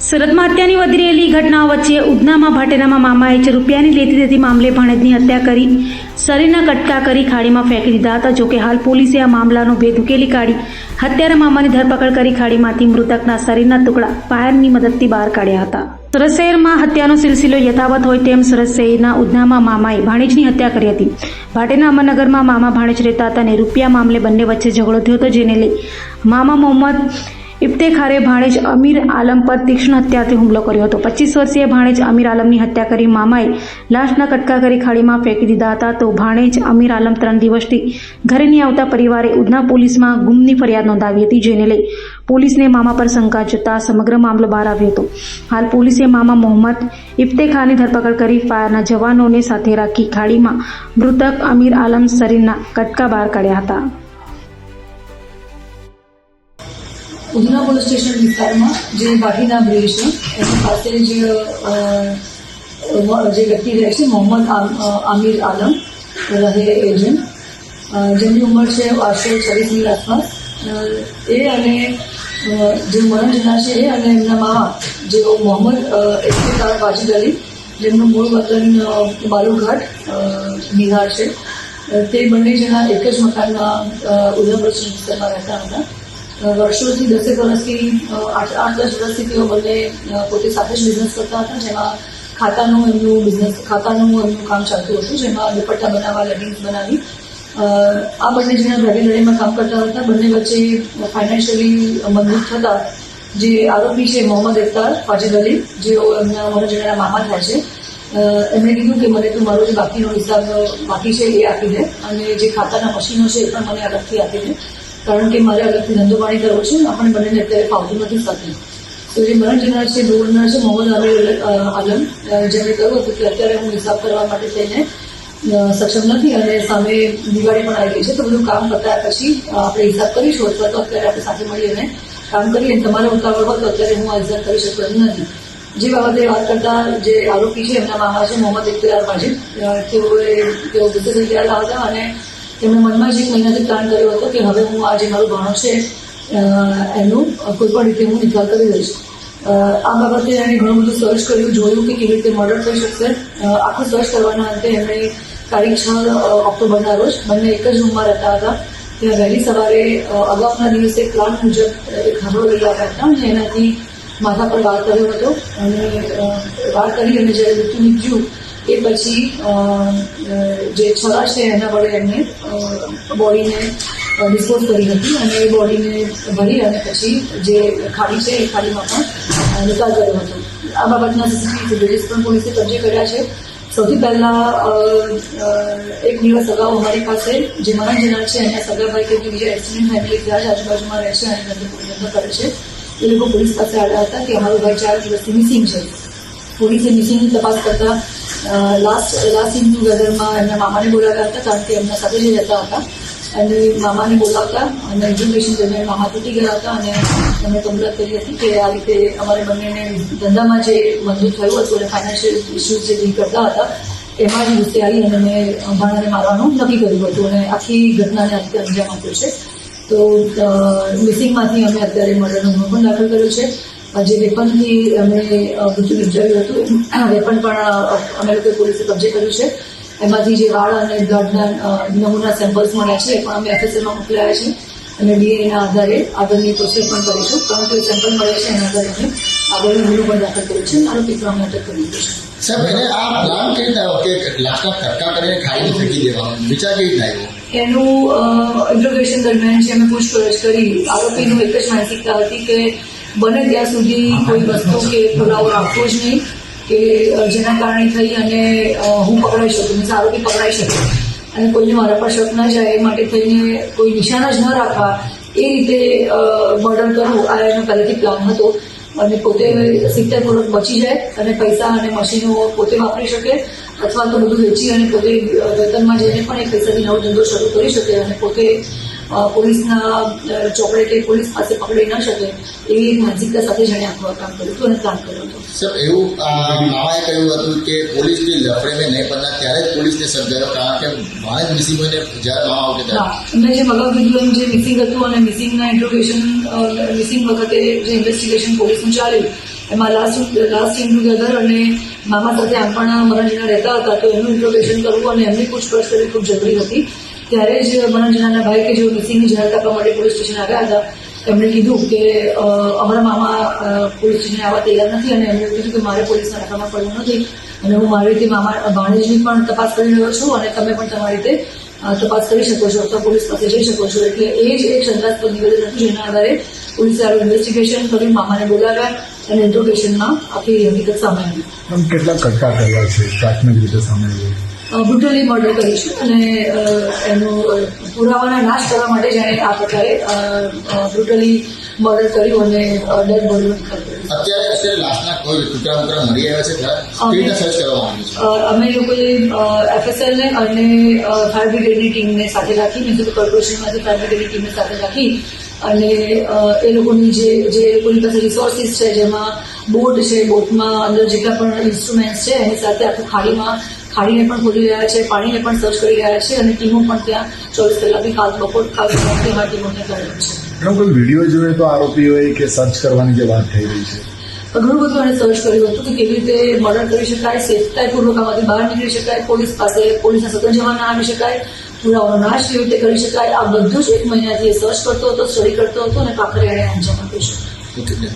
સુરતમાં હત્યાની વધી રહેલી ઘટનાઓ વચ્ચે ઉધનામાં ભાટેરામાં મામાએ જ રૂપિયાની લેતી દેતી મામલે ભાણેજની હત્યા કરી શરીરના કટકા કરી ખાડીમાં ફેંકી દીધા હતા. જોકે હાલ પોલીસે આ મામલાનો ભેદ ઉકેલી કાઢી હત્યારા મામાની ધરપકડ કરી ખાડીમાંથી મૃતકના શરીરના ટુકડા ફાયરની મદદથી બહાર કાઢ્યા હતા. સુરત શહેરમાં હત્યાનો સિલસિલો યથાવત હોય તેમ સુરત શહેરના ઉધનામાં મામાએ ભાણેજની હત્યા કરી હતી. ભાટેના અમરનગરમાં મામા ભાણેજ રહેતા હતા અને રૂપિયા મામલે બંને વચ્ચે ઝઘડો થયો હતો, જેને લઈ મામા મોહમ્મદ ઇફ્તેખારે ભાણેજ અમીર આલમ પર તીક્ષ્ણ હત્યાથી હુમલો કર્યો હતો. 25 વર્ષીય ભાણેજ અમીર આલમની હત્યા કરી મામાએ લાશના કટકા કરી ખાડીમાં ફેંકી દીધા હતા. તો ભાણેજ અમીર આલમ 3 દિવસથી ઘરે નહીં આવતા પરિવારે ઉધના પોલીસમાં ગુમની ફરિયાદ નોંધાવી હતી, જેને લઈ પોલીસને મામા પર શંકા જતા સમગ્ર મામલો બહાર આવ્યો હતો. હાલ પોલીસે મામા મોહમ્મદ ઇફ્તેખારની ધરપકડ કરી ફાયરના જવાનોને સાથે રાખી ખાડીમાં મૃતક અમીર આલમ શરીરના કટકા બહાર કાઢ્યા હતા. ઉધના પોલીસ સ્ટેશન વિસ્તારમાં જે બાકીના બ્રિજ છે એની પાસે જે વ્યક્તિ રહે છે મોહમ્મદ આમિર આલમ રહે એજન્ટ, જેમની ઉંમર છે આશરે 26ની આસપાસ. એ અને જે મરણ જનાર છે એ અને એમના મામા જેઓ મોહમ્મદ ઇફ્તેખાર વાજીદ અલી, જેમનું મૂળ વતન બાલુઘાટ બિહાર છે, તે બંને જણા એક જ મકાનમાં ઉધના પોલીસ સ્ટેશન વિસ્તારમાં રહેતા હતા. વર્ષોથી 10 વર્ષથી 8-10 વર્ષથી તેઓ બંને પોતે સાથે જ બિઝનેસ કરતા હતા, જેમાં ખાતાનું એમનું કામ ચાલતું હતું, જેમાં દુપટ્ટા બનાવવા, લેગિંગ્સ બનાવી આ બંને જણા ભાગીદારીમાં કામ કરતા હતા. બંને વચ્ચે ફાઇનાન્શિયલી મજબૂત થતા જે આરોપી છે મોહમ્મદ ઇફ્તેખાર વાજીદ અલી, જેઓ એમના મરણ જનારના મામા થાય છે, એમણે કીધું કે મને તું મારો જે બાકીનો હિસાબ બાકી છે એ આપી દે અને જે ખાતાના મશીનો છે એ પણ મને અલગથી આપી દે, કારણ કે મારે અલગથી ધંધો પાણી કરવો છે. આપણે બંનેને અત્યારે ફાવતું નથી સાથે. તો જે મરણ જનાર છે બોલનાર છે મોહમ્મદ આમિર આલમ, જેમણે કહ્યું હતું કે અત્યારે હું હિસાબ કરવા માટે થઈને સક્ષમ નથી અને સામે દિવાળી પણ આવી ગઈ છે, તો બધું કામ પતાયા પછી આપણે હિસાબ કરીશું, અથવા તો અત્યારે આપણે સાથે મળીને કામ કરીએ. તમારે ઉતાવળ હોય તો અત્યારે હું આ હિસાબ કરી શકતો નથી. જે બાબતે વાત કરતા જે આરોપી છે એમના મામા છે મોહમ્મદ ઇફ્તેખાર વાજીદ, તેઓ ગુસ્સે થઈ ગયેલા હતા અને તેમણે મનમાં જ 1 મહિનાથી પ્લાન કર્યો હતો કે હવે હું આ જે મારું ભાણો છે એનું કોઈ પણ રીતે હું નિકાલ કરી દઈશ. આ બાબતે એણે ઘણું બધું સર્ચ કર્યું, જોયું કે કેવી રીતે મર્ડર થઈ શકશે. આખું સર્ચ કરવાના અંતે એમણે તારીખ 6 ઓક્ટોબરના રોજ બંને એક જ રૂમમાં રહેતા હતા. ત્યાં વહેલી સવારે અગાઉના દિવસે પ્લાન મુજબ એક હમલો લઈ આવ્યા હતા અને એનાથી માથા પર વાર કર્યો હતો અને વાર કરી અને જ્યારે મૃત્યુ નીપજ્યું એ પછી જે છરા છે એના વડે એમને બોડીને ડિસ્પોઝ કરી હતી અને એ બોડીને ભરી અને પછી જે ખાડી છે એ ખાડીમાં પણ નિકાલ કર્યો હતો. આ બાબતના સીસીટીવી ફૂટેજ પણ પોલીસે કબજે કર્યા છે. સૌથી પહેલાં 1 દિવસ અગાઉ અમારી પાસે જે મરણ જનાર છે એના સગાભાઈ કે બીજા એક્સિડન્ટ ફેમિલી ત્યાં જ આજુબાજુમાં રહે છે અને ધંધો કરે છે, એ લોકો પોલીસ પાસે આવ્યા હતા કે અમારો ભાઈ 4 દિવસથી મિસિંગ છે. પોલીસે મિસિંગની તપાસ કરતા લાસ્ટ ઇન ટુગેધરમાં એમના મામાને બોલાવ્યા હતા, કારણ કે એમના સાથે જ રહેતા હતા અને મામાને બોલાવતા અને એજ્યુકેશન દરમિયાન મામા તૂટી ગયા હતા અને એમણે કબૂલાત કરી હતી કે આ રીતે અમારે બંનેને ધંધામાં જે મંજૂર થયું હતું અને ફાઇનાન્શિયલ ઇસ્યુઝ જે ડીલ કરતા હતા એમાં જ ગુસ્સે આવી અને મેં ભાણાને મારવાનું નક્કી કર્યું હતું અને આખી ઘટનાને અંતે અંજામ આપ્યો છે. તો મિસિંગમાંથી અમે અત્યારે મર્ડરનો ગુનો પણ દાખલ કર્યો છે. જે વેપનથી અમે મૃત્યુ નિપજાવ્યું હતું વેપન પણ અમે લોકોએ પોલીસે કબજે કર્યું છે. એમાંથી જે વાળ અને બ્લડના નમૂના સેમ્પલ્સ મળ્યા છે એ પણ અમે FSLમાં મોકલાયા છે અને DNAના આધારે આગળની પ્રોસેસ પણ કરીશું, પરંતુ એ સેમ્પલ મળે છે એના આધારે અમે આગળનો ગુનો પણ દાખલ કર્યો છે. આરોપી પણ અમે અટક કરી દીધો છે. સાહેબ, એને આ પ્લાન કેવી થાય કે લાશના કટકા કરીને ખાઈને ફેંકી દેવાનો વિચાર કેવી થાય? એનું ઇન્ટ્રોગેશન દરમિયાન જે અમે પૂછપરછ કરી, આરોપીનું એક જ માનસિકતા હતી કે બને ત્યાં સુધી કોઈ વસ્તુ કે પુરાવો રાખવો જ નહીં કે જેના કારણે થઈ અને હું પકડાઈ શકું, મીન્સ આરોપી પકડાઈ શકે અને કોઈને મારા પર શક ના જાય એ માટે થઈને કોઈ નિશાન જ ન રાખવા એ રીતે મર્ડર કરવું આ એનો પહેલેથી પ્લાન હતો. અને પોતે સિત્તેરપૂર્વક બચી જાય અને પૈસા અને મશીનો પોતે વાપરી શકે, અથવા તો બધું વેચી અને પોતે વેતનમાં જઈને પણ એ પૈસાથી નવો ધંધો શરૂ કરી શકે અને પોતે પોલીસના ચોપડે કે પોલીસ પાસે પકડી ન શકે એવી એક માનસિકતા સાથે જેણે આખું કામ કર્યું હતું અને પ્લાન કર્યો હતો. સર, એવું મામાએ કહ્યું હતું કે પોલીસની લફડે મેં નહીં પડના ત્યારે જ પોલીસને સર્જાયો, કારણ કે ભાણેજ મિસિંગ હોય ને જ્યારે મામા આવશે ત્યારે મેં જે અગાઉ કીધું એમ જે મિસિંગ હતું અને મિસિંગના ઇન્ટ્રોગેશન મિસિંગ વખતે જે ઇન્વેસ્ટિગેશન પોલીસનું ચાલ્યું એમાં લાસ્ટ સીન ટુગેધર અને મામા સાથે આમ પણ મરણજીના રહેતા હતા, તો એનું ઇન્ટ્રોગેશન કરવું અને એમની પૂછપરછ કરવી ખૂબ જરૂરી હતી. ત્યારે જ મરણજીના ભાઈ કે જેઓ મિસિંગની જાહેર કરવા માટે પોલીસ સ્ટેશન આવ્યા હતા, એમણે કીધું કે અમારા મામા પોલીસ સ્ટેશને આવવા તૈયાર નથી, અને એમણે કીધું કે મારે પોલીસના રસ્તામાં પડવું નથી અને હું મારી રીતે મામા ભાણેજની પણ તપાસ કરી રહ્યો છું અને તમે પણ તમારી રીતે તપાસ કરી શકો છો અથવા પોલીસ પાસે જઈ શકો છો. એટલે એ જ એક શંકાસ્પદ નિવેદન હતું, જેના આધારે પોલીસે આવું ઇન્વેસ્ટિગેશન કર્યું, મામાને બોલાવ્યા અને ઇન્ટ્રોગેશનમાં આખી હકીકત સામે આવી. કેટલા કટકા કર્યા છે પ્રાથમિક રીતે સામે આવ્યું? બ્રુટલી મર્ડર કરી છે અને એનું પુરાવાના નાશ કરવા માટે જેણે આ પ્રકારે બ્રુટલી મર્ડર કર્યું અને ડેડ બોડીનો નિકાલ કર્યો. અત્યારે લાશના કોઈ ટુકડા મળી આવ્યા છે, કેવી રીતે સર્ચ કરવામાં આવ્યું છે? અમે લોકોએ FSLને અને ફાયર બ્રિગેડની ટીમને સાથે રાખી, મ્યુનિસિપલ કોર્પોરેશનમાંથી ફાયર બ્રિગેડની ટીમને સાથે રાખી અને એ લોકોની જે લોકોની પાસે રિસોર્સિસ છે, જેમાં બોટ છે, બોટમાં અંદર જેટલા પણ ઇન્સ્ટ્રુમેન્ટ્સ છે એની સાથે આખું ખાડીને પણ ખોલી રહ્યા છે, પાણીને પણ સર્ચ કરી રહ્યા છે અને ટીમો પણ ત્યાં 24 કલાકની કાલ તેમાં ટીમોને કરેલ છે. કોઈ વિડીયો જોઈએ તો આરોપીઓએ કે સર્ચ કરવાની જે વાત થઈ રહી છે, ઘણું બધું એને સર્ચ કર્યું હતું કે કેવી રીતે મર્ડર કરી શકાય, સેફતાઈપૂર્વક આમાંથી બહાર નીકળી શકાય, પોલીસના સતત જવા ના આવી શકાય, પુરાવાનો નાશ કેવી રીતે કરી શકાય, આ બધું જ 1 મહિનાથી સર્ચ કરતો હતો, સ્ટડી કરતો હતો અને આખરે એણે અંજામ આપ્યો છે.